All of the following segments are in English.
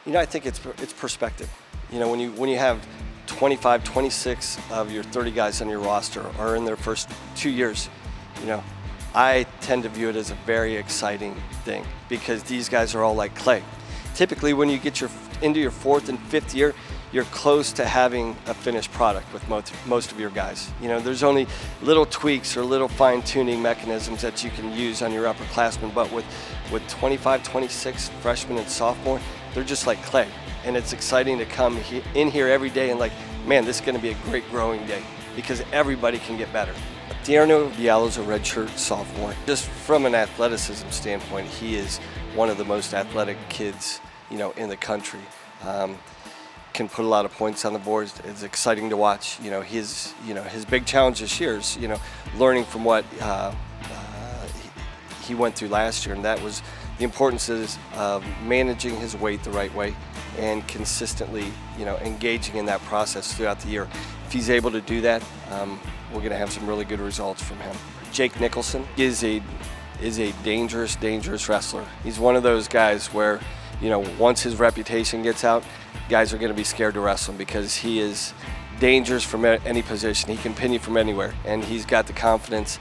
I think it's perspective. When you have 25, 26 of your 30 guys on your roster are in their first 2 years, I tend to view it as a very exciting thing because these guys are all like clay. Typically, when you get into your fourth and fifth year, you're close to having a finished product with most of your guys. There's only little tweaks or little fine-tuning mechanisms that you can use on your upperclassmen, but with 25, 26 freshmen and sophomore, they're just like clay. And it's exciting to come in here every day and man, this is going to be a great growing day because everybody can get better. Tierno Diallo's a redshirt sophomore. Just from an athleticism standpoint, he is one of the most athletic kids, in the country. Can put a lot of points on the board. It's exciting to watch. His big challenge this year is, learning from what he went through last year, and that was the importance of managing his weight the right way and consistently, engaging in that process throughout the year. If he's able to do that, we're going to have some really good results from him. Jake Nicholson is a dangerous wrestler. He's one of those guys where, once his reputation gets out, guys are going to be scared to wrestle him because he is dangerous from any position. He can pin you from anywhere, and he's got the confidence,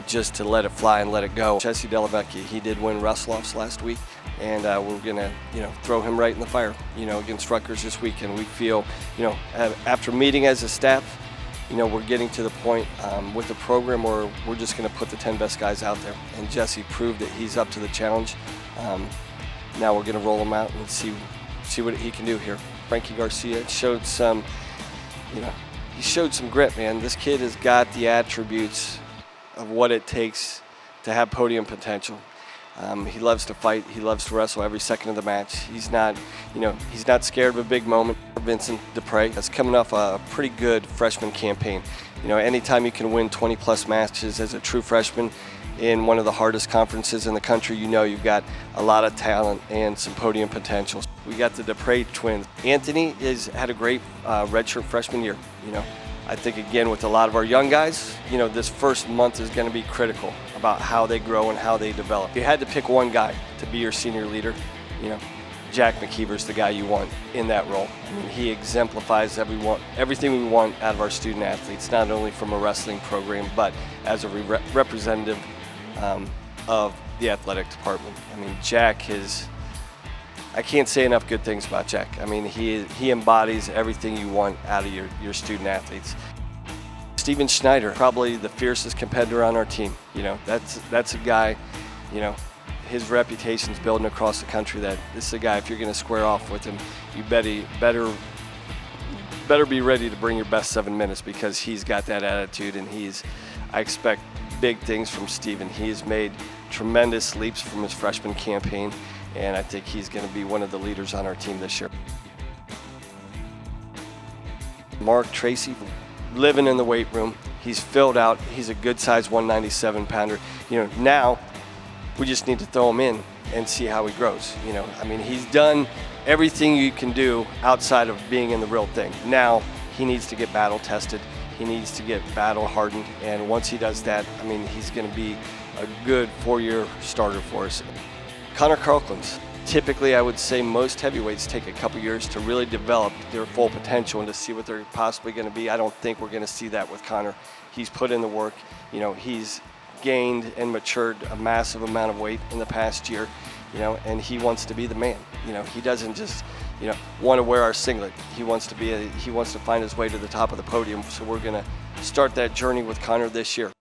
just to let it fly and let it go. Jesse Delavecchia, he did win wrestle-offs last week, and we're going to, throw him right in the fire, against Rutgers this weekend. We feel, after meeting as a staff, we're getting to the point with the program where we're just going to put the 10 best guys out there, and Jesse proved that he's up to the challenge. Now we're going to roll him out and see what he can do here. Frankie Garcia showed some, he showed some grit, man. This kid has got the attributes of what it takes to have podium potential. He loves to fight. He loves to wrestle every second of the match. He's not scared of a big moment. Vincent Dupre is coming off a pretty good freshman campaign. Anytime you can win 20-plus matches as a true freshman in one of the hardest conferences in the country, you've got a lot of talent and some podium potential. We got the Dupre twins. Anthony had a great redshirt freshman year. I think, again, with a lot of our young guys, this first month is going to be critical about how they grow and how they develop. If you had to pick one guy to be your senior leader, Jack McKeever's the guy you want in that role. He exemplifies everything we want out of our student athletes, not only from a wrestling program, but as a representative of the athletic department. Jack is, I can't say enough good things about Jack. He embodies everything you want out of your student athletes. Steven Schneider, probably the fiercest competitor on our team. That's a guy, his reputation's building across the country that this is a guy, if you're going to square off with him, you better be ready to bring your best 7 minutes because he's got that attitude, and I expect big things from Steven. He has made tremendous leaps from his freshman campaign, and I think he's going to be one of the leaders on our team this year. Mark Tracy, living in the weight room. He's filled out. He's a good-sized 197-pounder. Now we just need to throw him in and see how he grows. He's done everything you can do outside of being in the real thing. Now he needs to get battle-tested. He needs to get battle-hardened, and once he does that, he's going to be a good 4-year starter for us. Connor Carlkins. Typically, I would say most heavyweights take a couple years to really develop their full potential and to see what they're possibly going to be. I don't think we're going to see that with Connor. He's put in the work. He's gained and matured a massive amount of weight in the past year, and he wants to be the man. He doesn't just, want to wear our singlet. He wants to find his way to the top of the podium. So we're going to start that journey with Connor this year.